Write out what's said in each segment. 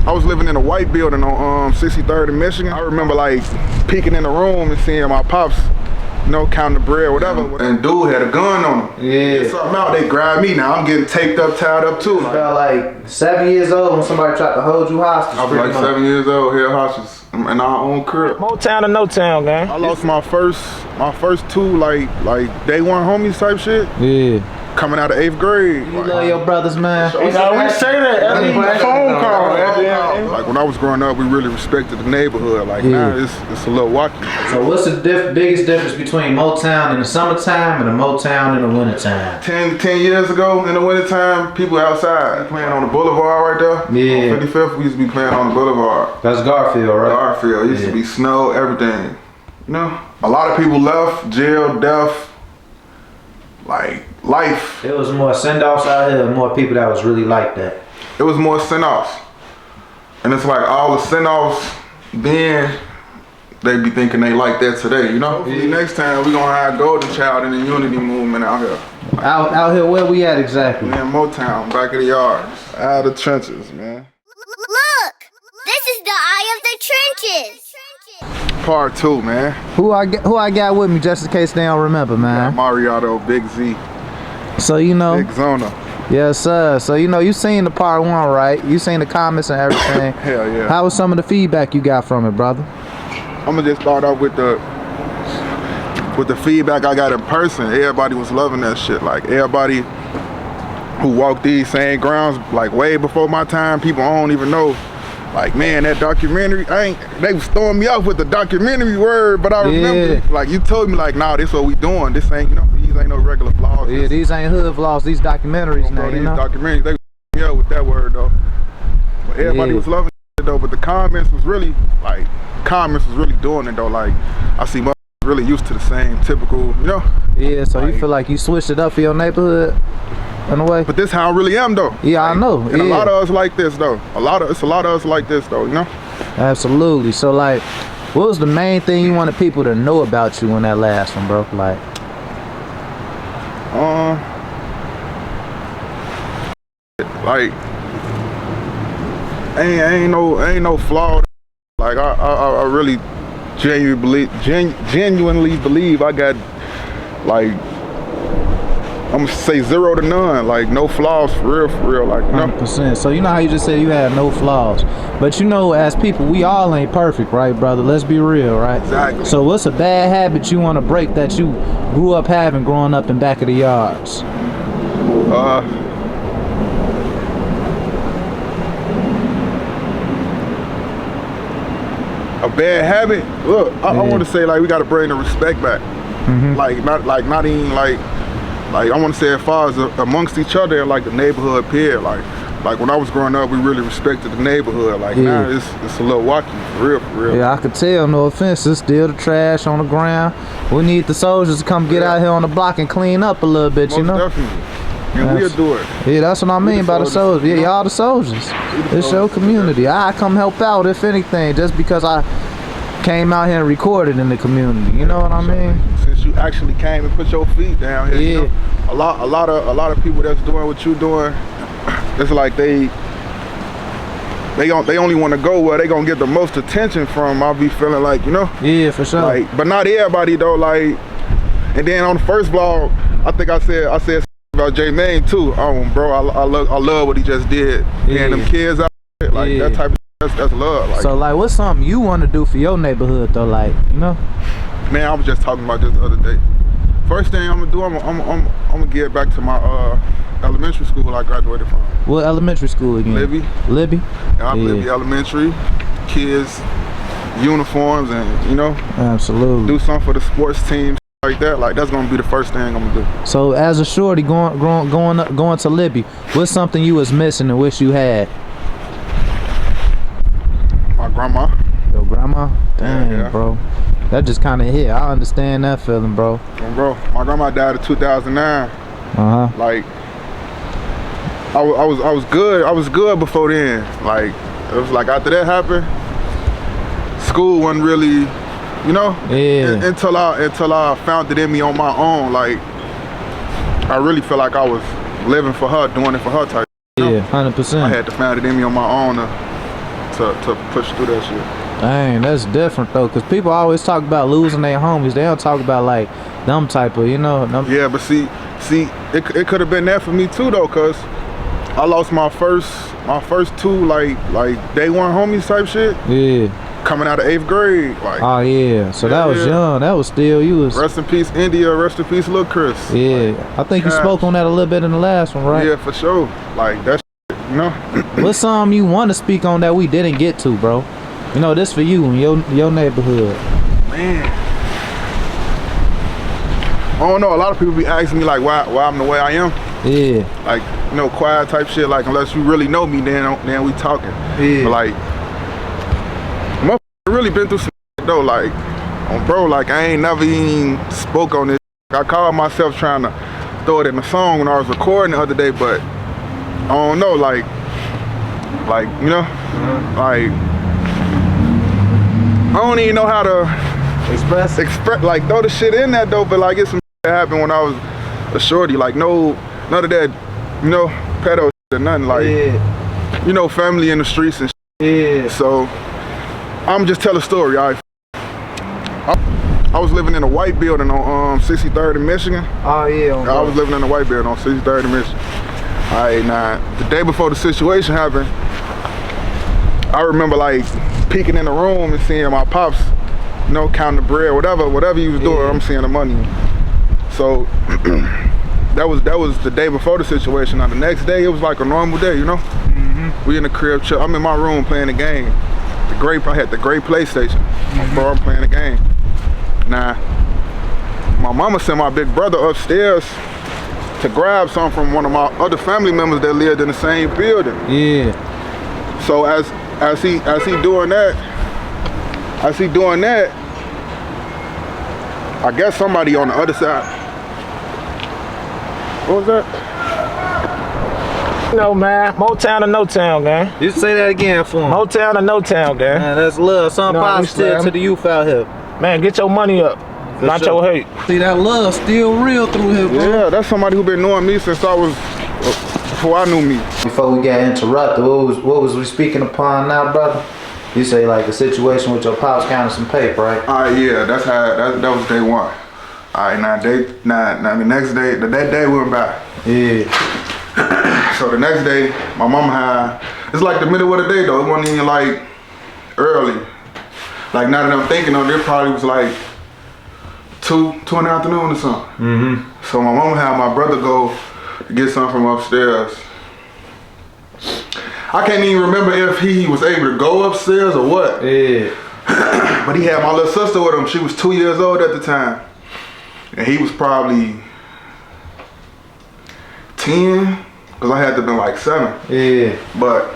I was living in a white building on 63rd in Michigan. I remember like peeking in the room and seeing my pops, you know, counting the bread, whatever. And dude had a gun on him. Yeah. Something out, they grabbed me. Now I'm getting taped up, tied up too. About like 7 years old when somebody tried to hold you hostage. I was like 7 years old, held hostage in our own crib. MoTown or no town, man. I lost my first two like day one homies type shit. Yeah. Coming out of 8th grade. You love your brothers, man. We say that every phone call. Like when I was growing up, we really respected the neighborhood. Like now, it's a little wacky. So what's the biggest difference between MoTown in the summertime and a MoTown in the wintertime? 10 years ago in the wintertime, people outside playing on the boulevard right there. Yeah. On 55th, we used to be playing on the boulevard. That's Garfield, right? Garfield. It used to be snow, everything. You know, a lot of people left, jail, death, like life. There was more send-offs out here, more people that was really like that. It was more send-offs. And it's like all the send-offs then, they be thinking they like that today, you know? Yeah. Next time we gonna have Golden Child in the Unity movement out here. Out here, where we at exactly? We in MoTown, back of the yards. Out of the trenches, man. Look! This is the eye of the trenches! Part 2, man. Who I got with me just in case they don't remember, man? MauriOtto, Big Z. So you know. Big Zona. Yes, sir. So you know, you seen the part 1, right? You seen the comments and everything. Hell yeah. How was some of the feedback you got from it, brother? I'm gonna just start off with the feedback I got in person. Everybody was loving that shit. Like everybody who walked these same grounds, like way before my time, people I don't even know. Like, man, that documentary, they was throwing me off with the documentary word, but I remember, like, you told me, like, nah, this what we doing. This ain't, you know, these ain't no regular vlogs. Yeah, these ain't hood vlogs, these documentaries now, you know? Documentaries, they was me up with that word, though. But everybody was loving it, though, but the comments was really doing it, though. Like, I see motherfuckers really used to the same typical, you know? Yeah, so like, you feel like you switched it up for your neighborhood? In a way. But this how I really am though. Yeah, like, I know. And a lot of us like this though. It's a lot of us like this though, you know? Absolutely. So like, what was the main thing you wanted people to know about you in that last one, bro? Like ain't no flaw. Like I really genuinely believe I got, like, I'm gonna say 0 to none, like no flaws for real, like, you know? 100%. So you know how you just said you had no flaws, but you know, as people, we all ain't perfect, right, brother? Let's be real, right? Exactly. So what's a bad habit you want to break that you grew up having growing up in back of the yards? A bad habit? Look, I want to say, like, we gotta bring the respect back. Like not even like I want to say as far as amongst each other, like the neighborhood peer, like when I was growing up, we really respected the neighborhood. Like now, it's a little wacky, for real. Yeah, I could tell. No offense, it's still the trash on the ground. We need the soldiers to come get out here on the block and clean up a little bit, most you know. Definitely. And we'll do it. Yeah, that's what I mean by the soldiers. Yeah, y'all the soldiers. It's your community. I come help out if anything, just because I came out here and recorded in the community. You know what I mean? Since you actually came and put your feet down here, you know, a lot of people that's doing what you doing, it's like they only want to go where they gonna get the most attention from. I'll be feeling like, you know. Yeah, for sure. Like, but not everybody though. Like, and then on the first vlog, I think I said about J Main too. Bro, I love what he just did. And them kids out there, like that type of. That's love. Like, so like, what's something you want to do for your neighborhood though? Like, you know. Man, I was just talking about this the other day. First thing I'm gonna do, I'm gonna get back to my elementary school I graduated from. What elementary school again? Libby. Yeah, Libby Elementary. Kids, uniforms, and you know. Absolutely. Do something for the sports teams like that. Like that's gonna be the first thing I'm gonna do. So as a shorty going to Libby, what's something you was missing and wish you had? My grandma. Your grandma? Dang, yeah. Bro. That just kind of hit. I understand that feeling, bro. Bro, my grandma died in 2009. Like, I was good. I was good before then. Like, it was like after that happened, school wasn't really, you know. Yeah. Until I found it in me on my own. Like, I really feel like I was living for her, doing it for her type. Yeah, 100%. I had to find it in me on my own to push through that shit. Dang, that's different though, cause people always talk about losing their homies. They don't talk about like them type of, them. Yeah, but see, it could have been that for me too though, cause I lost my first two like day one homies type shit. Yeah. Coming out of 8th grade, like. Oh yeah, so that was young. That was still you was. Rest in peace, India. Rest in peace, Lil Chris. Yeah, like, I think you spoke on that a little bit in the last one, right? Yeah, for sure. Like that, What's something you want to speak on that we didn't get to, bro? This for you in your neighborhood. Man, I don't know. A lot of people be asking me like why I'm the way I am. Yeah. Like quiet type shit. Like unless you really know me, then we talking. Yeah. But like, motherfucker really been through some shit though. Like, bro, like I ain't never even spoke on this. I called myself trying to throw it in a song when I was recording the other day, but I don't know. Like like I don't even know how to express like throw the shit in that though. But like it's some shit that happened when I was a shorty. Like none of that, pedo shit or nothing. Like family in the streets and shit. Yeah. So I'm just tell a story. I was living in a white building on 63rd in Michigan. Oh yeah. I was living in a white building on 63rd in Michigan. Alright, now the day before the situation happened, I remember like peeking in the room and seeing my pops, counting the bread, whatever he was doing. I'm seeing the money. So that was the day before the situation. Now the next day it was like a normal day, We in the crib, I'm in my room playing the game. I had the great PlayStation. Bro, I'm playing the game. Now, my mama sent my big brother upstairs to grab something from one of my other family members that lived in the same building. Yeah. So as he doing that, I guess somebody on the other side. What was that? No, man. MoTown or no town, gang. You say that again for him. MoTown or no town, gang. Man, that's love. Something positive to the youth out here. Man, get your money up. Not your hate. See, that love still real through here, bro. Yeah, that's somebody who been knowing me since before I knew me. Before we got interrupted, what was we speaking upon now, brother? You say like a situation with your pops counting some paper, right? Yeah, that was day one. Alright, now the next day, that day went by. Yeah. So the next day, my mama had, it's like the middle of the day though, it wasn't even like early. Like now that I'm thinking of it, probably was like 2 in the afternoon or something. So my mama had my brother go to get something from upstairs. I can't even remember if he was able to go upstairs or what. Yeah. But he had my little sister with him. She was 2 years old at the time. And he was probably 10, because I had to have been like 7. Yeah. But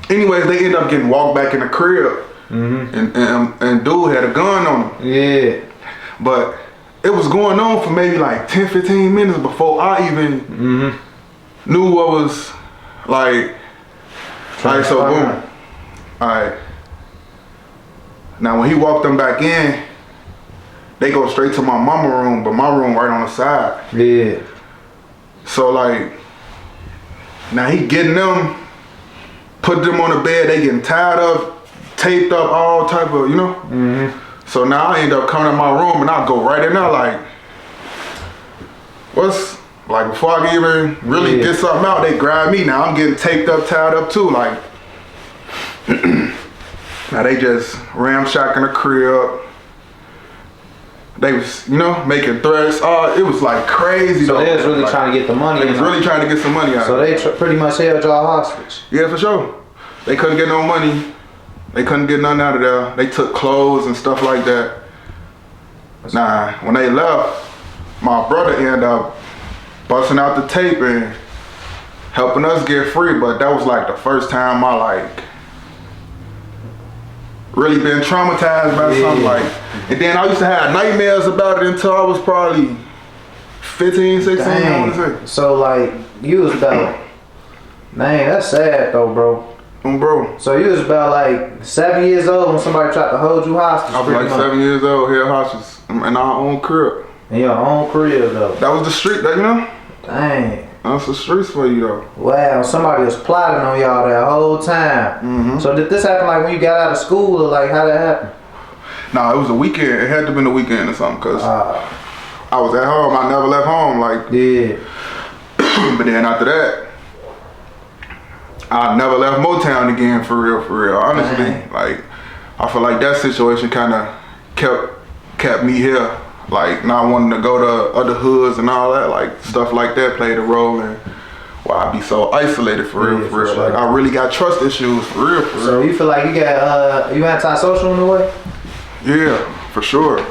anyways, they ended up getting walked back in the crib. And dude had a gun on him. Yeah. But it was going on for maybe like 10-15 minutes before I even knew what was like. Alright, so boom. Alright. Now when he walked them back in, they go straight to my mama room, but my room right on the side. Yeah. So like, now he getting them, put them on the bed, they getting tied up, taped up, all type of, So now I end up coming in my room and I go right in there like, before I can even really get something out, they grab me. Now I'm getting taped up, tied up too. Like, now they just ramshacking the crib. They was, making threats. It was like crazy. So though. they was really trying to get the money. They was really trying to get some money out. So they pretty much held y'all hostage. Yeah, for sure. They couldn't get no money. They couldn't get nothing out of there. They took clothes and stuff like that. Nah, when they left, my brother ended up busting out the tape and helping us get free. But that was like the first time I like really been traumatized by something like. And then I used to have nightmares about it until I was probably 15, 16, I want to say. So like, you was about, dang, that's sad though, bro. Bro. So you was about like 7 years old when somebody tried to hold you hostage. I was like 7 years old, held hostage in our own crib. In your own crib though. That was the street, Dang. That's the streets for you though. Wow, somebody was plotting on y'all that whole time. So did this happen like when you got out of school, or like how that happened? Nah, it was a weekend. It had to have been a weekend or something, cause I was at home. I never left home. Like, Yeah. but then after that, I never left MoTown again for real. Honestly, Dang. like I feel like that situation kind of kept me here. Like not wanting to go to other hoods and all that, like stuff like that played a role in why I be so isolated for real. For sure. Like I really got trust issues for real. So you feel like you got you antisocial in a way? Yeah, for sure.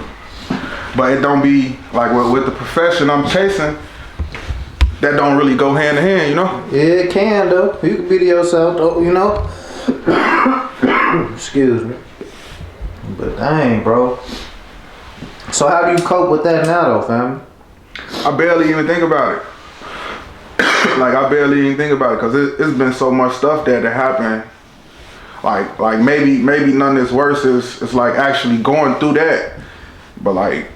But it don't be like with the profession I'm chasing. That don't really go hand in hand, you know? Yeah, it can though. You can be to yourself though, you know? Excuse me. But dang, bro. So how do you cope with that now though, family? I barely even think about it. Like I barely even think about it because it's been so much stuff that happened. Like maybe none of this worse is like actually going through that. But like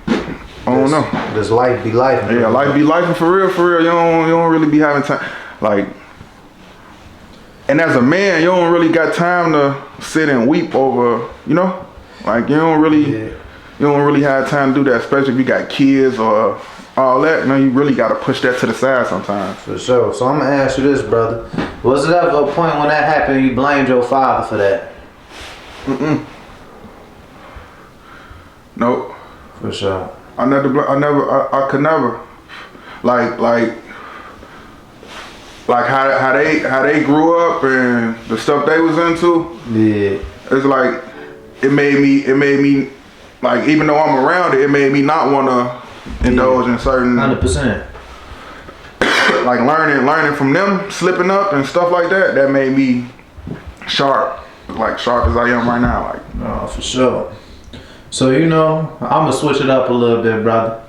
I don't know. Does life be life? Yeah, life be life for real. You don't really be having time. Like, and as a man, you don't really got time to sit and weep over, you know? Like you don't really have time to do that, especially if you got kids or all that. You know, you really got to push that to the side sometimes. For sure. So I'm gonna ask you this, brother. Was it ever a point when that happened you blamed your father for that? Nope. For sure. I could never. Like how they grew up and the stuff they was into. Yeah. It's like it made me like even though I'm around it made me not want to indulge in certain 100%. like learning from them slipping up and stuff like that. That made me sharp as I am right now. Like Oh, for sure. So you know, I'm gonna switch it up a little bit, brother.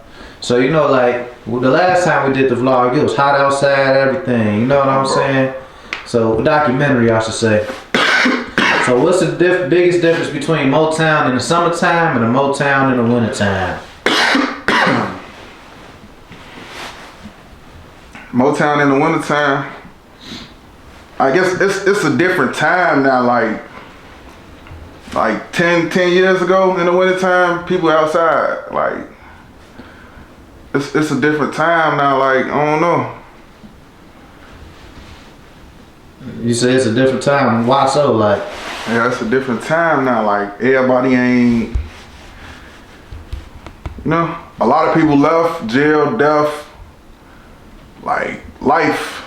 So you know, like the last time we did the vlog, it was hot outside, everything. You know what I'm saying? So documentary, I should say. So what's the biggest difference between MoTown in the summertime and a MoTown in the wintertime? MoTown in the wintertime, I guess it's a different time now. Like 10 years ago in the wintertime, people outside. Like it's a different time now. Like I don't know. You say it's a different time. Why so? Like, Yeah, it's a different time now. Like everybody ain't, you know, a lot of people left, jail, death, like life.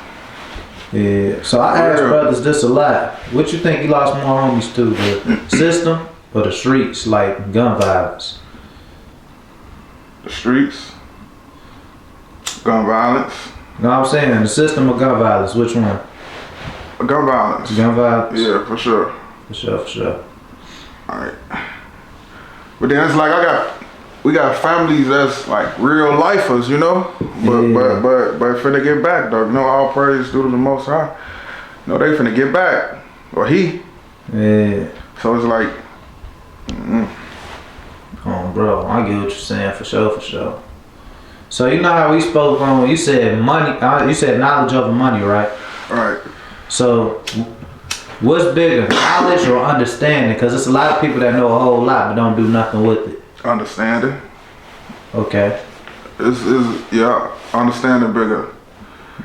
yeah. So I ask brothers this a lot. What you think you lost more homies to, the system or the streets, like gun violence? The streets, gun violence. You know what I'm saying? The system or gun violence? Which one? Gun violence. Gun violence? Yeah, for sure. For sure. Alright. But then it's like we got families that's like real lifers, you know? But finna get back though. You know, all praise due to the Most High. You know, they finna get back. Or he. Yeah. So it's like, Oh, bro, I get what you're saying, for sure. So you know how we spoke on, you said money, you said knowledge over money, right? alright. So what's bigger, knowledge or understanding? Because there's a lot of people that know a whole lot but don't do nothing with it. Understanding. Okay. Yeah, understanding bigger.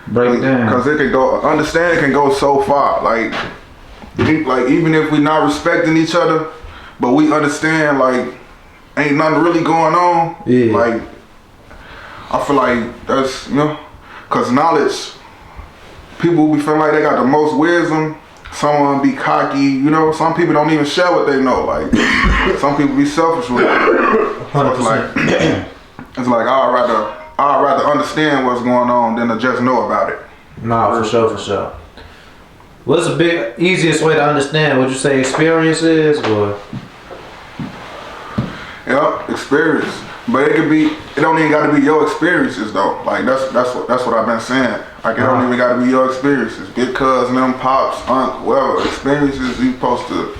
Break it down. Because understanding can go so far. Like even if we not respecting each other, but we understand like ain't nothing really going on. Yeah. Like I feel like that's, you know, because knowledge, people be feeling like they got the most wisdom. Someone be cocky, you know. Some people don't even share what they know. Like some people be selfish with it. So it's like I'd rather understand what's going on than to just know about it. No, for sure. What's the easiest way to understand? Would you say experience is, or? Yeah, experience. But it don't even gotta be your experiences though. Like that's what I've been saying. Like it don't even gotta be your experiences. Big cousin, them pops, aunt, whoever. Experiences you supposed to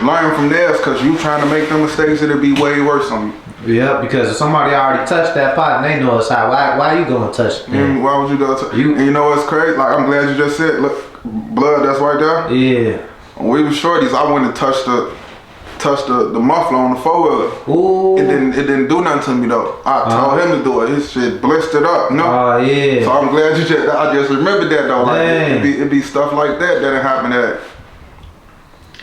learn from theirs, cause you trying to make them mistakes, it'll be way worse on you. Yeah, because if somebody already touched that pot and they know it's hot, why you gonna touch it? Why would you go touch? And you know what's crazy? Like, I'm glad you just said, look, blood that's right there. Yeah. When we were shorties, I went and touched the muffler on the 4-wheeler. Ooh. It didn't do nothing to me though. I told him to do it. His shit blistered up, you know? Oh yeah. So I'm glad I just remembered that though. Like Dang. it be stuff like that happened that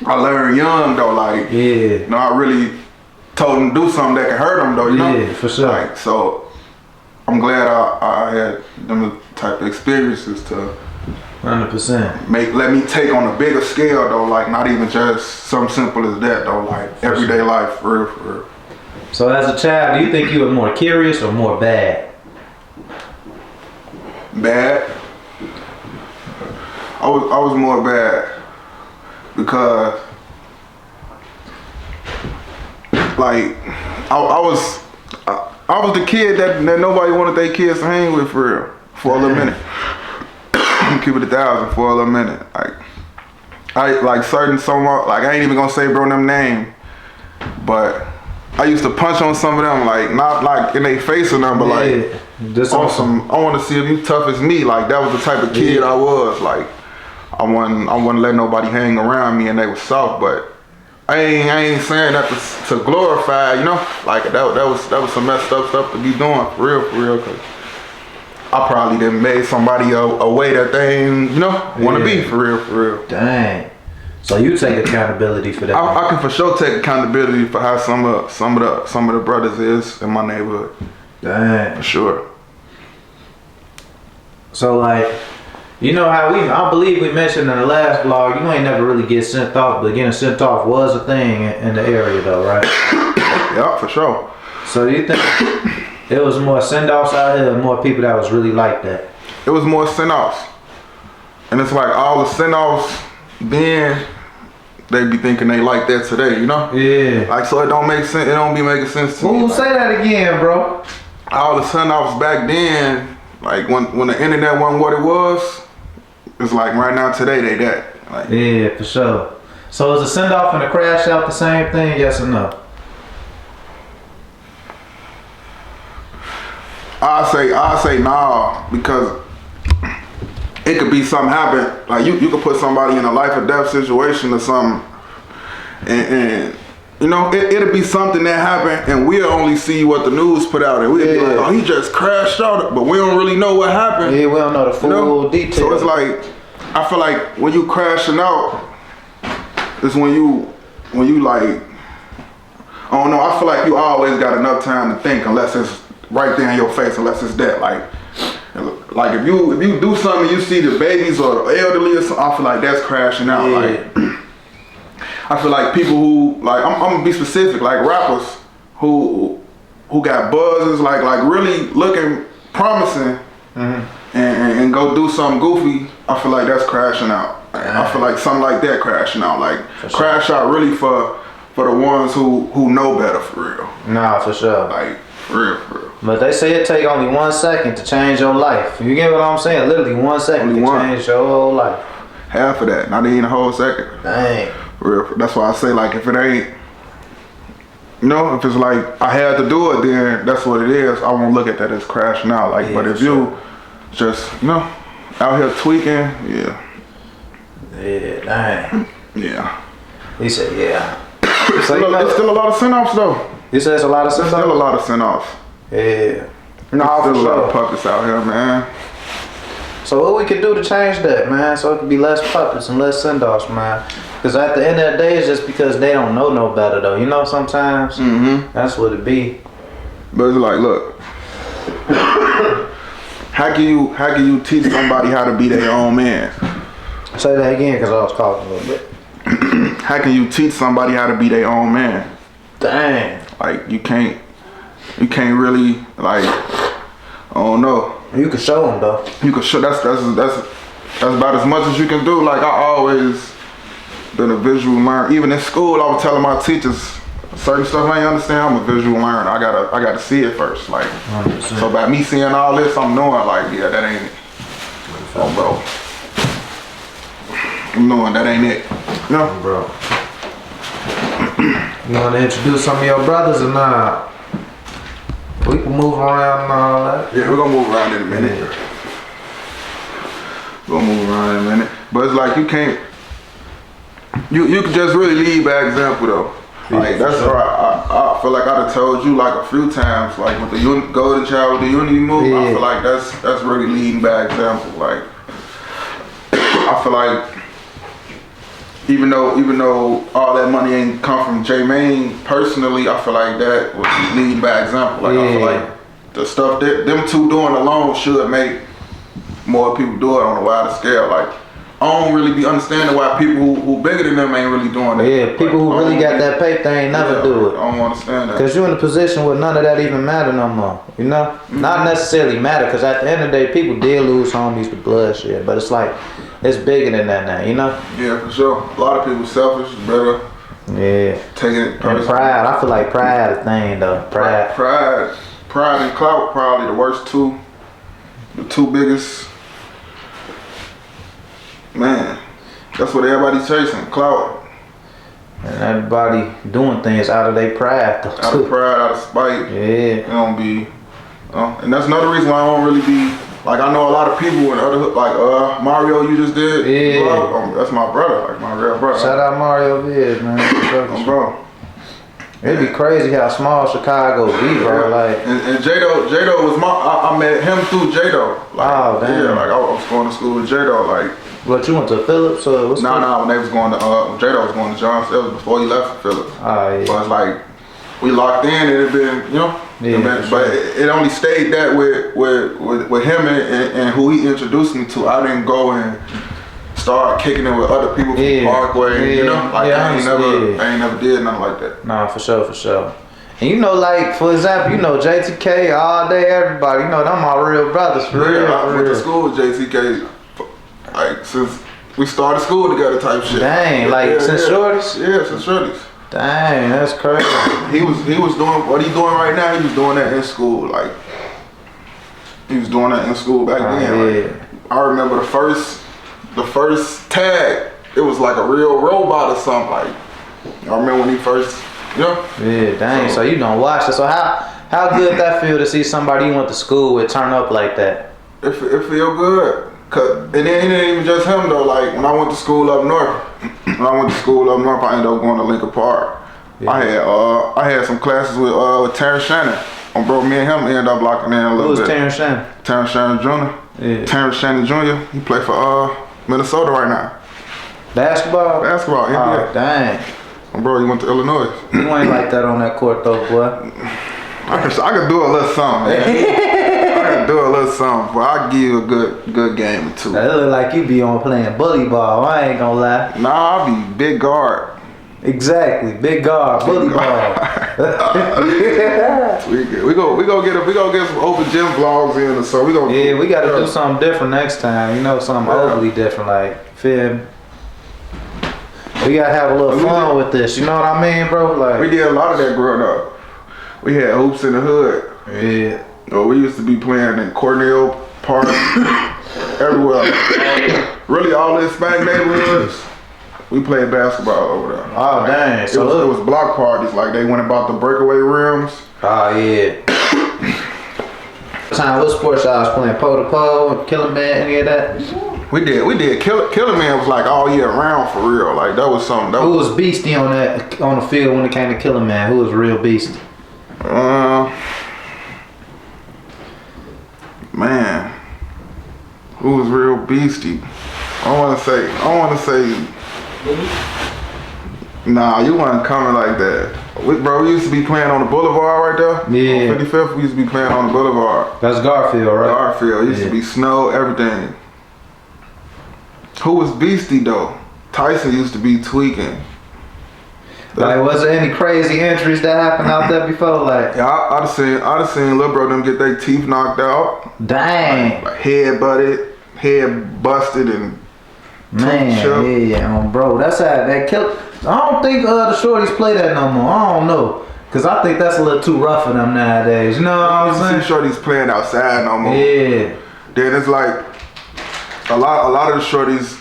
I learned young though. Like, you know, I really told him to do something that could hurt him though, you know? Yeah, for sure. Like, so I'm glad I had them type of experiences to 100%. let me take on a bigger scale though, like not even just something simple as that though, like everyday life, for real. So as a child, do you think you were more curious or more bad? Bad. I was more bad because like I was the kid that nobody wanted their kids to hang with for real for a little minute. Keep it 1,000 for a little minute. Like I like certain someone, like I ain't even gonna say bro them name, but I used to punch on some of them, like not like in their face or nothing, but like just on some. I want to see if you tough as me. Like that was the type of kid I was. Like I wouldn't let nobody hang around me, and they was soft. But I ain't saying that to glorify, you know. Like that was some messed up stuff to be doing for real. Cause I probably done made somebody a way that they ain't, you know, want to be for real. Dang. So you take accountability for that? I can for sure take accountability for how some of the brothers is in my neighborhood. Dang. For sure. So like, you know how I believe we mentioned in the last vlog, you ain't never really get sent off, but getting sent off was a thing in the area though, right? Yeah, for sure. So do you think it was more send-offs out here, more people that was really like that? It was more send-offs. And it's like all the send-offs then, they be thinking they like that today, you know? Yeah. Like, so it don't make sense, it don't be making sense to me. Ooh, say that again, bro. All the send-offs back then, like when the internet wasn't what it was, it's like right now today they that. Like, yeah, for sure. So is a send-off and a crash out the same thing, yes or no? I say nah, because it could be something happen. Like you could put somebody in a life or death situation or something, and you know it'll be something that happened, and we'll only see what the news put out, and we'll be like, oh, he just crashed out, but we don't really know what happened. Yeah, we don't know the full details. So it's like, I feel like when you crashing out, it's when you like, I don't know. I feel like you always got enough time to think, unless it's right there in your face, unless it's that like if you do something, you see the babies or the elderly or something, I feel like that's crashing out. Yeah. Like I feel like people who like I'm gonna be specific, like rappers who got buzzes, like really looking promising, and go do something goofy. I feel like that's crashing out. Like, I feel like something like that crashing out. Like crash out really for the ones who know better for real. Nah, for sure. Like for real. But they say it take only 1 second to change your life. You get what I'm saying? Literally 1 second Only can one. change your whole life. Half of that, not even a whole second. Dang. For real. That's why I say like if it ain't, you know, if it's like I had to do it, then that's what it is. I won't look at that as crashing out. Like, Yeah, but if you just, you know, out here tweaking, yeah. Yeah, dang. Yeah. He said, yeah. So it's still a lot of send-offs though. You said it's a lot of send-offs? Still a lot of send-offs. Yeah. No, for still a lot sure. of puppets out here, man. So what we could do to change that, man, so it could be less puppets and less send-offs, man. Because at the end of the day, it's just because they don't know no better, though. You know, sometimes that's what it be. But it's like, look, how can you teach somebody how to be their own man? Say that again, because I was coughing a little bit. How can you teach somebody how to be their own man? Dang. Like you can't really like, I don't know. You can show them though. You can show that's about as much as you can do. Like I always been a visual learner. Even in school, I was telling my teachers certain stuff I ain't understand. I'm a visual learner. I gotta see it first. Like 100%. so by me seeing all this, I'm knowing like yeah, that ain't it. Oh bro, I'm knowing that ain't it. You know, bro. You want to introduce some of your brothers or not? We can move around and all that. Yeah, we're gonna move around in a minute. We're gonna move around in a minute. But it's like you can't, you can just really lead by example though. Like that's I feel like I done told you like a few times, like with the Golden Child with the Unity move, I feel like that's really leading by example. Like I feel like even though all that money ain't come from J Main personally, I feel like that was leading by example. Like I feel like the stuff that them two doing alone should make more people do it on a wider scale. Like I don't really be understanding why people who bigger than them ain't really doing that. Yeah, people who really got that paper, they ain't never do it. I don't understand that. Cause you're in a position where none of that even matter no more. You know, not necessarily matter. Cause at the end of the day, people did lose homies to bloodshed, but it's like it's bigger than that now. You know? Yeah, for sure. A lot of people selfish, better. Yeah. Taking it personally. And pride, I feel like pride is a thing though. Pride and clout probably the worst two. The two biggest. Man, that's what everybody's chasing, clout. And everybody doing things out of their pride though. Out of pride, out of spite. Yeah. It don't be, and that's another reason why I don't really be, like I know a lot of people in other, like Mario you just did. Yeah. Bro, that's my brother, like my real brother. Shout out Mario Viz, man. Bro. It'd be crazy how small Chicago be, bro. Like, and J-Do was I met him through J-Do. Like, oh damn. Yeah, like I was going to school with J-Do, like. What, you went to Phillips or what's No, when they was going to, J-Do was going to Johnson, it was before he left for Phillips. Oh, yeah. But it's like, we locked in, it had been, you know? Yeah, but it only stayed that with him and who he introduced me to. I didn't go and start kicking it with other people from Parkway, you know? Like, I ain't never did nothing like that. Nah, for sure. And you know, like, for example, you know, JTK, all day, everybody, you know, them my real brothers, for real. I went to school with JTK. Like since we started school together type shit. Dang, like since shorties? Yeah, since shorties. Dang, that's crazy. He was doing what he doing right now, he was doing that in school. Like he was doing that in school back then. Like, I remember the first tag, it was like a real robot or something. Like I remember when he first, you know? Yeah, dang, so you don't watch it. So how good that feel to see somebody you went to school with turn up like that? It feel good. And it ain't even just him though. Like when I went to school up north, I ended up going to Lincoln Park. Yeah. I had some classes with Terrence Shannon. Bro, me and him ended up locking in a little bit. Who's Terrence Shannon? Terrence Shannon Jr. Yeah. Terrence Shannon Jr. He play for Minnesota right now. Basketball, NBA. Oh, dang. Bro, he went to Illinois. You ain't like that on that court though, boy. I could do a little something, man. But I'll give you a good game or two. That look like you be on playing bully ball. I ain't gonna lie. Nah, I'll be big guard. Exactly, big guard, bully ball. We go get some open gym vlogs in or so. We gotta do something different next time. You know, something overly different, like feel me? We gotta have a little fun with this. You know what I mean, bro? Like we did a lot of that growing up. We had hoops in the hood. Yeah. We used to be playing in Cornell Park, everywhere. Really, all the Hispanic neighborhoods, we played basketball over there. Oh, dang. So it was block parties. Like, they went about the breakaway rims. Oh, yeah. What sports y'all was playing? Pole to pole, Killer Man, any of that? We did. Killer Man was like all year round for real. Like, that was something. Who was beastie on the field when it came to Killer Man? Who was real beastie? Man, who was real beastie? I wanna say. Nah, you wasn't coming like that. We used to be playing on the boulevard right there. Yeah. On 55th, we used to be playing on the boulevard. That's Garfield, right? Garfield. Used to be snow, everything. Who was beastie though? Tyson used to be tweaking. Like, was there any crazy injuries that happened out there before? Like, yeah, I'd have seen little bro them get their teeth knocked out. Dang. Like head busted, and bro. That's how that kill. I don't think the shorties play that no more. I don't know, cause I think that's a little too rough for them nowadays. You know what I'm saying? See shorties playing outside no more. Yeah. Then it's like a lot of the shorties.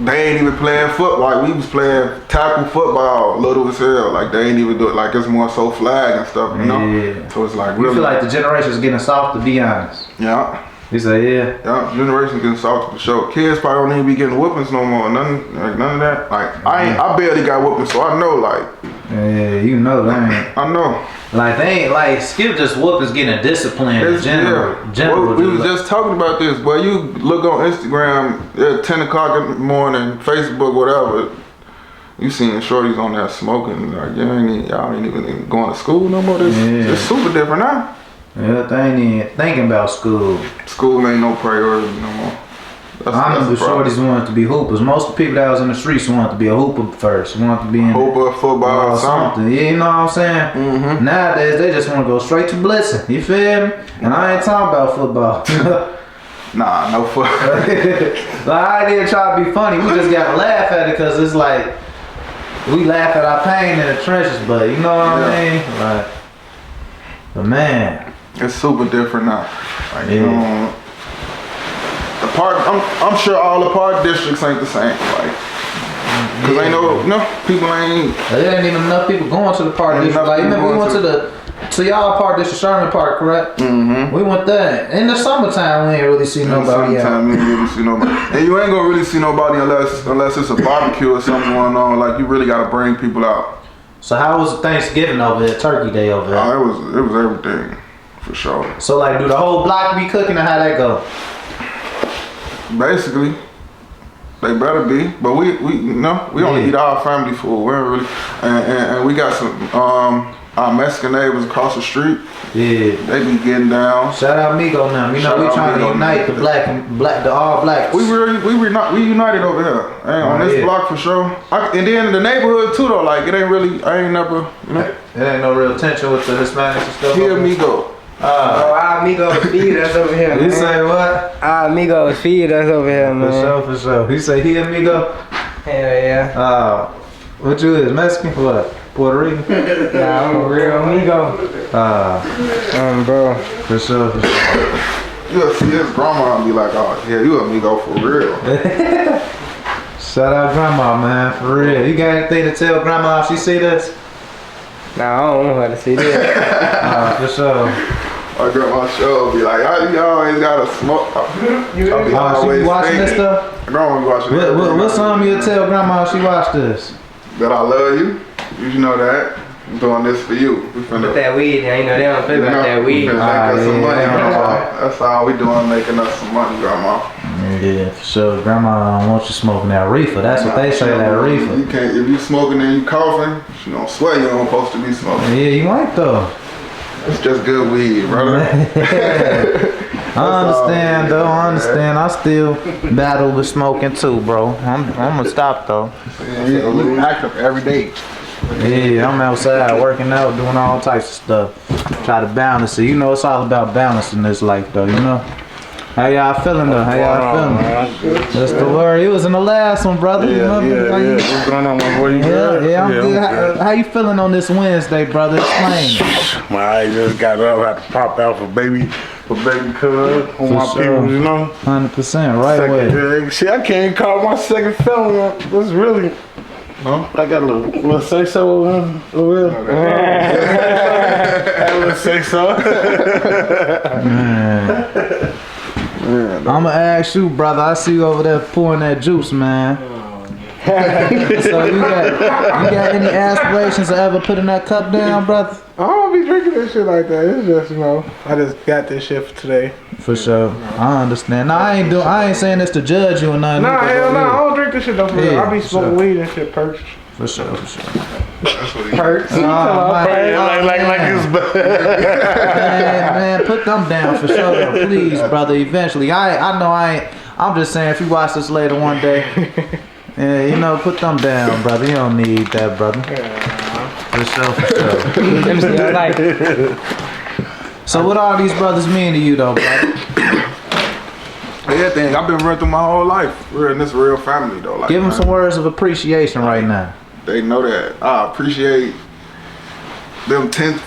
they ain't even playing football. Like we was playing tackle football, little as hell. Like they ain't even do it. Like it's more so flag and stuff, you know. Yeah. So it's like You really. feel like the generation's getting soft, to be honest. Yeah. You say yeah. Yeah, generation getting soft for sure. Kids probably don't even be getting whoopings no more. None of that. Like I barely got whoopings, so I know. Like Yeah, you know that. I know. Like they ain't like Skip just whoopers getting a discipline in general. Well, we was just talking about this, boy. You look on Instagram at 10 o'clock in the morning, Facebook, whatever. You seeing shorties on there smoking. Like y'all ain't even going to school no more. It's super different now. Yeah, they ain't even thinking about school. School ain't no priority no more. I remember shorties wanted to be hoopers. Most of the people that was in the streets wanted to be a hooper first. Wanted to be in hooper, football, something. Yeah, you know what I'm saying? Mm-hmm. Nowadays, they just want to go straight to blitzing. You feel me? And I ain't talking about football. Nah, no football. Like, I didn't try to be funny. We just got to laugh at it because it's like, we laugh at our pain in the trenches, but you know what I mean? Like, but man. It's super different now. Like, you know, the park, I'm sure all the park districts ain't the same. Like, cause ain't no people ain't. There ain't even enough people going to the park district. Like, remember we went to y'all park district, Sherman Park, correct? Mm-hmm. We went there. In the summertime, we ain't really see nobody. You ain't really see nobody. And you ain't gonna really see nobody unless it's a barbecue or something going on. Like, you really gotta bring people out. So how was Thanksgiving over there? Turkey Day over there? Oh, it was everything. For sure. So like, do the whole block be cooking, or how that go? Basically, they better be. But we only eat our family food. We don't really, and we got some our Mexican neighbors across the street. Yeah, they be getting down. Shout out Migo now. You know we trying to unite the all blacks. We united over here on this block for sure. And then the neighborhood too though. Like it ain't really. I ain't never. You know. There ain't no real tension with the Hispanics and stuff. Here Migo. Our amigos feed us over here, man. You say what? Our amigos feed us over here, man. For sure. You say he amigo? Hell yeah. What you is? Mexican? What? Puerto Rican? Nah, I'm a real amigo. Bro. For sure. You'll see his grandma and be like, oh yeah, you amigo for real. Shout out grandma, man, for real. You got anything to tell grandma if she see this? Nah, I don't want her to see this. For sure. My grandma show be like, you always gotta smoke. She be watching this stuff? Grandma be watching this. What song you tell grandma if she watch this? That I love you. You know that. I'm doing this for you. We finna. With that weed, you know they don't play about that weed. We finna make us some money, grandma. That's all we doing, making us some money, grandma. Yeah, for sure. Grandma don't want you smoking that reefer. That's what they say, that reefer. You can't, if you smoking and you coughing, she gonna swear you don't supposed to be smoking. Yeah, you ain't though. It's just good weed, brother. I understand though. I understand. I still battle with smoking too, bro. I'm gonna stop though. Yeah, you active every day. Yeah, I'm outside working out, doing all types of stuff. Try to balance it. You know, it's all about balancing this life though, you know? How y'all feeling though? How y'all feeling? That's the word. You was in the last one, brother. Yeah. What's going on, my boy? You good? Yeah, I'm good. How you feeling on this Wednesday, brother? Explain. I just got up, had to pop out for baby cuz on my people, you know? 100%, right away. See, I can't call my second felon. This really... Huh? I got a little say so over here. A little say so. I'm gonna ask you, brother. I see you over there pouring that juice, man. So you got any aspirations to ever putting that cup down, brother? I don't be drinking this shit like that. It's just, you know, I just got this shit for today. For sure. I understand. Now I ain't saying this to judge you or nothing. Nah, hell no. I don't drink this shit though for real. Yeah, I be smoking weed and shit, perks. For sure. Perks. Like it's man, put them down for sure, though, please, brother. Eventually, I'm just saying, if you watch this later one day, yeah, you know, put them down, brother. You don't need that, brother. For sure. So, what all these brothers mean to you, though, brother? Everything. I've been running through my whole life. We're in this real family, though. Like, give them some words of appreciation right now. They know that. I appreciate them 10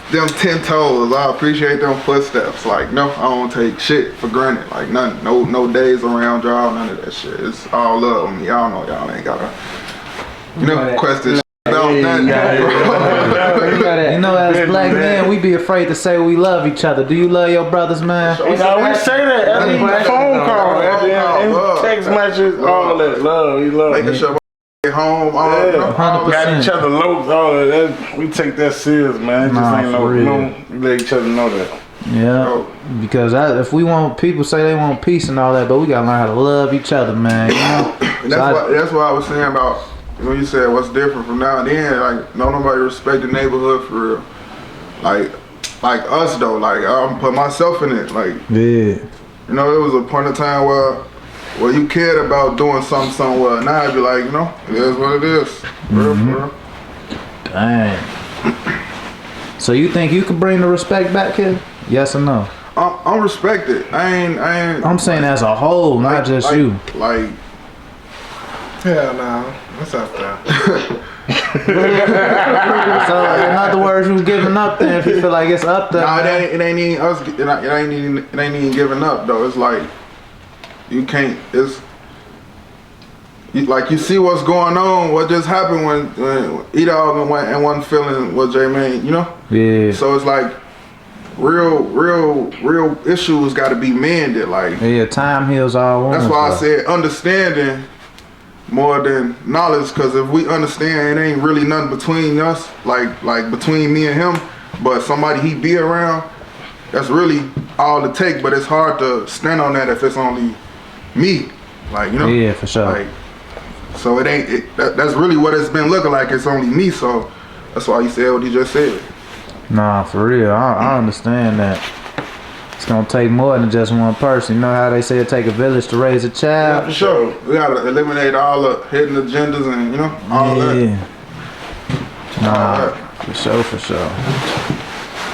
toes. I appreciate them footsteps. Like, no, I don't take shit for granted. Like, nothing. No days around y'all, none of that shit. It's all love with me. Y'all know y'all ain't gotta, question shit about nothing. You know, as black men, we be afraid to say we love each other. Do you love your brothers, man? We say that every phone call, every text message, all that. Love, we love. Making sure get home, all that. 100%. Got each other low, all of that. We take that serious, man. It just ain't for real. we let each other know that. Yeah, because if we want, people say they want peace and all that, but we gotta learn how to love each other, man. You know? That's what I was saying about when you said what's different from now and then. Like, nobody respect the neighborhood for real. Like us though. Like, I'm put myself in it. Like, yeah. You know, it was a point of time where you cared about doing something somewhere. Now I'd be like, it is what it is. For real. Dang. So you think you could bring the respect back, kid? Yes or no? I'm respected. I ain't. I'm saying as a whole, not just you. Like, Hell no. What's up there? So in other words, you giving up there if you feel like it's up there. nah, it ain't even us. It ain't even giving up though. It's like you can't. Like you see what's going on. What just happened when E-Dog and wasn't feeling what J-Mane, Yeah. So it's like real issues got to be mended. Like, Yeah, time heals all wounds. that's why I said understanding more than knowledge. Because if we understand, it ain't really nothing between us. Like between me and him. But somebody he be around, that's really all it take. But it's hard to stand on that if it's only me. Like, Yeah, for sure. Like, so it ain't. That's really what it's been looking like. It's only me. So that's why he said what he just said. Nah, for real. I understand that. It's gonna take more than just one person. You know how they say it take a village to raise a Yeah, child? for sure. We gotta eliminate all the hidden agendas and all that. Nah, for sure.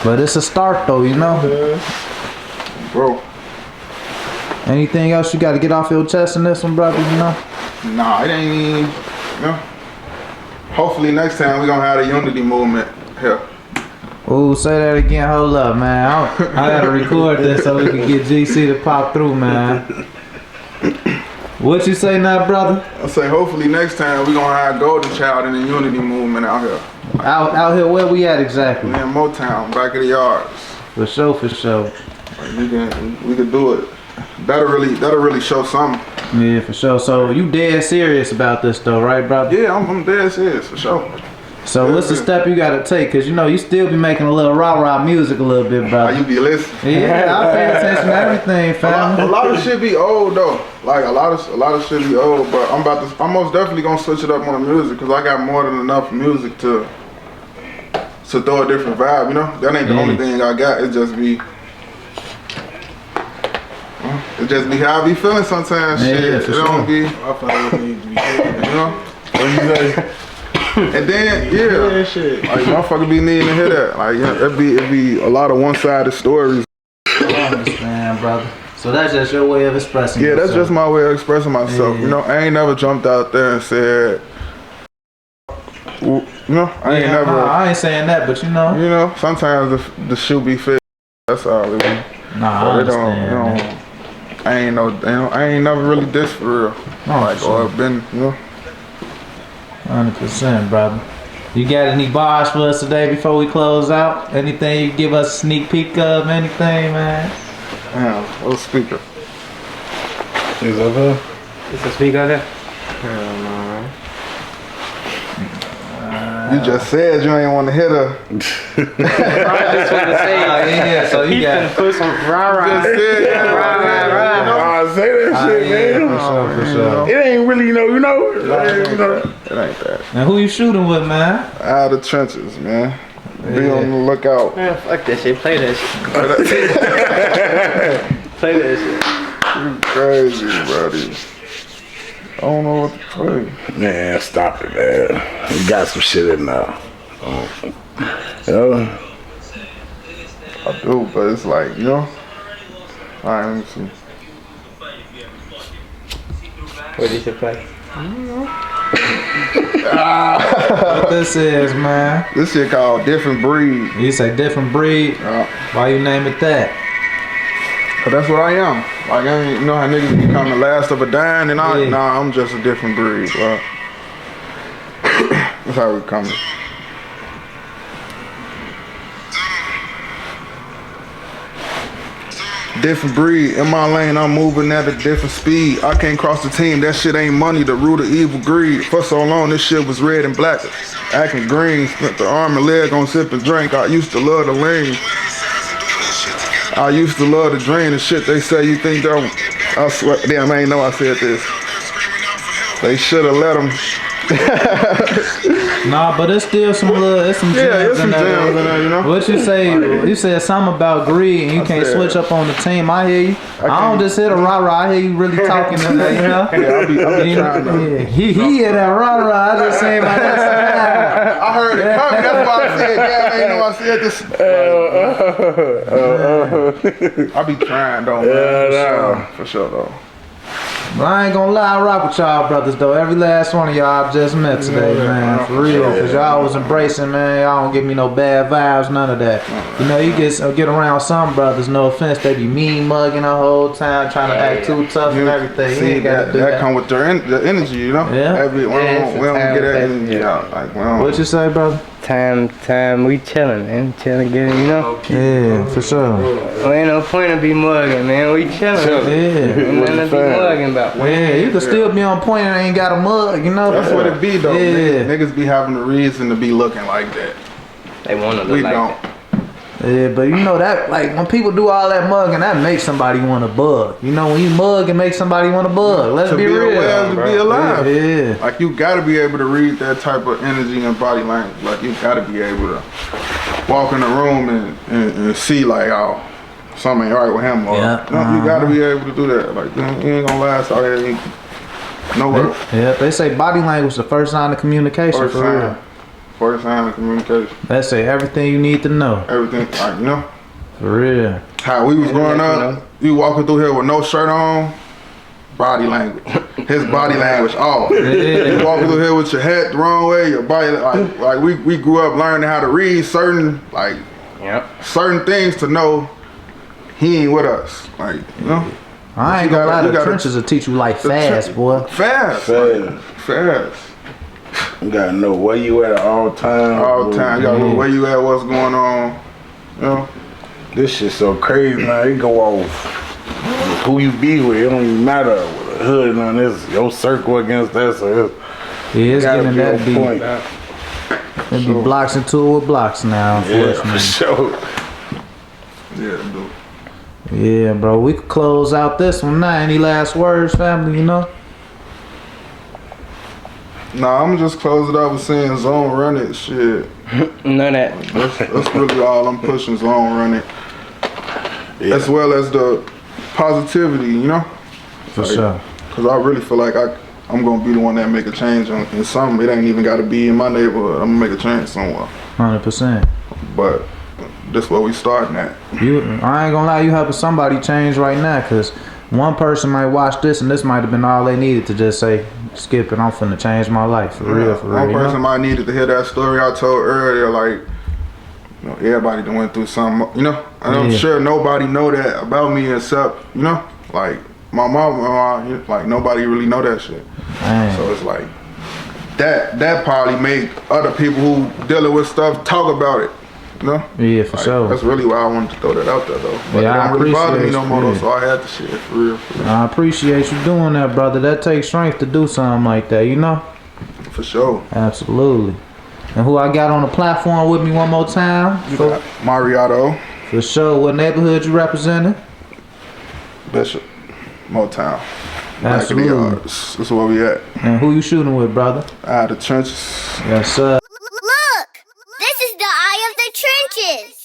But it's a start though, Bro. Anything else you got to get off your chest in this one, brother? Nah, it ain't even. Hopefully next time we gonna have the unity movement here. Ooh, say that again. Hold up, man. I gotta record this so we can get GC to pop through, man. What you say now, brother? I say hopefully next time we gonna have Golden Child and the unity movement out here. Out here, where we at exactly? We in MoTown, back of the yards. For sure. Like, we could do it. That'll really show something. Yeah, for sure. So you dead serious about this though, right, brother? Yeah, I'm dead serious for sure. So what's the step you gotta take? Cause you still be making a little rah music a little bit, brother. You be listening. Yeah, I pay attention to everything, fam. A lot of shit be old though. Like a lot of shit be old, but I'm most definitely gonna switch it up on the music because I got more than enough music to throw a different vibe. That ain't the only thing I got. It just be how I be feeling sometimes. Yeah, shit. for It sure. don't be. I feel like it needs to be good. What you say? And then Yeah, shit. like motherfucker be needing to hear that. Like it be a lot of one-sided stories. I understand, brother. So that's just your way of expressing Yeah, yourself. that's just my way of expressing myself. Yeah. I ain't never jumped out there and said, I ain't never. Nah, I ain't saying that, but Sometimes the shoe be fit. That's all it be. Nah, I understand. Man. I ain't never really dissed for real. Or been, 100%, brother. You got any bars for us today before we close out? Anything you give us a sneak peek of? Anything, man? Damn, little speaker. Is that her? Is the speaker there? You just said you ain't want to hit her. I just want to say, yeah, so you he's got gonna put some rah-rah. Just said, I say that shit, man. for sure. It ain't really, It ain't that. And who you shooting with, man? Out of the trenches, man. Be on the lookout. Man, fuck that shit. Play that shit. Play that shit. You crazy, buddy. I don't know what to play. Man, stop it, man. We got some shit in now. I do, but it's like, Alright, let me see. What did you play? What this is, man? This shit called Different Breed. You say different breed? Why you name it that? Cause that's what I am. Like, I ain't, you know how niggas become the last of a dime, and nah, I'm just a different breed, bro. That's how we coming. Different breed. In my lane, I'm moving at a different speed. I can't cross the team. That shit ain't money. The root of evil greed. For so long, this shit was red and black. Acting green. Spent the arm and leg on sip and drink. I used to love the lean. I used to love the dream. The shit they say you think don't. I swear. Damn, I ain't know I said this. They should have let them. Nah, but it's still some it's some gems in there, you know. What you say? You said something about greed and you can't switch up on the team. I hear you. I don't just hit a rah-rah. I hear you really talking to that, you know? Yeah, I be trying to. He hit that rah-rah. I just saying my I heard it coming. That's why I said, damn, I ain't know I said this. I be trying, though, man. For sure, though. But I ain't gonna lie, I rock with y'all brothers though. Every last one of y'all I just met today, man. For real. Cause y'all was embracing, man. Y'all don't give me no bad vibes, none of that. You know, you get around some brothers, no offense, they be mean mugging the whole time, trying to act too tough and everything. See, you ain't gotta do that. come with the energy, you know? Yeah. We don't get that energy out. Like, What you say, brother? Time, we chillin', man. Chillin', getting, you know? Yeah, for sure. Well, ain't no point to be mugging, man. We chillin'. Yeah. Ain't nothing to be mugging about. Yeah, you can still be on point and ain't got a mug, you know? That's what it be, though. Yeah. Niggas be having a reason to be looking like that. They want to look We like don't. that. Yeah, but you know that, like, when people do all that mugging, that makes somebody want to bug. You know, when you mug, it makes somebody want to bug. Let's be real. Aware, to be alive. Yeah. Like, you gotta be able to read that type of energy and body language. Like, you gotta be able to walk in the room and see, like, oh, something ain't right with him. Or, you gotta be able to do that. Like, you ain't gonna last out here. Nowhere. Yeah, they say body language is the first sign of communication, for real. First sign of communication. They say everything you need to know. Everything, like, you know? For real. How we was growing up, you walking through here with no shirt on, body language. His body language off. You walking through here with your head the wrong way, your body, like we grew up learning how to read certain, certain things to know he ain't with us. Like, you know? I ain't gonna lie, the trenches will teach you like fast, boy. Fast. You gotta know where you at all time. All time. You gotta know where you at, what's going on. You know? This shit so crazy, man. It go off who you be with. It don't even matter with a hood and on this. Your circle against that. So it's getting that deep. It be blocks into it with blocks now, unfortunately. Yeah, for sure. Yeah, dude. Yeah, bro. We could close out this one now. Any last words, family, you know? Nah, I'm just close it up with saying zone run it, shit. None of that. That's really all I'm pushing, zone run it. Yeah. As well as the positivity, you know? For sure. Because I really feel like I'm going to be the one that make a change in something. It ain't even got to be in my neighborhood. I'm going to make a change somewhere. 100%. But that's where we starting at. I ain't gonna lie, you helping somebody change right now, because one person might watch this and this might have been all they needed to just say, skip it, I'm finna change my life. For real. One person might needed to hear that story I told earlier, like, you know, everybody done went through something, you know? And I'm sure nobody know that about me except, you know, like, my mom, like, nobody really know that shit. Dang. So it's like, that probably make other people who dealing with stuff talk about it. You know? Yeah, for sure. That's really why I wanted to throw that out there, though. But yeah, it don't really bother me no more, though, yeah. so I had the shit, for real. I appreciate you doing that, brother. That takes strength to do something like that, you know? For sure. Absolutely. And who I got on the platform with me one more time? You got MauriOtto. For sure. What neighborhood you representing? Bishop. MoTown. Absolutely. This is where we at. And who you shooting with, brother? Out of the trenches. Yes, sir. Look! This is the eye of the trenches!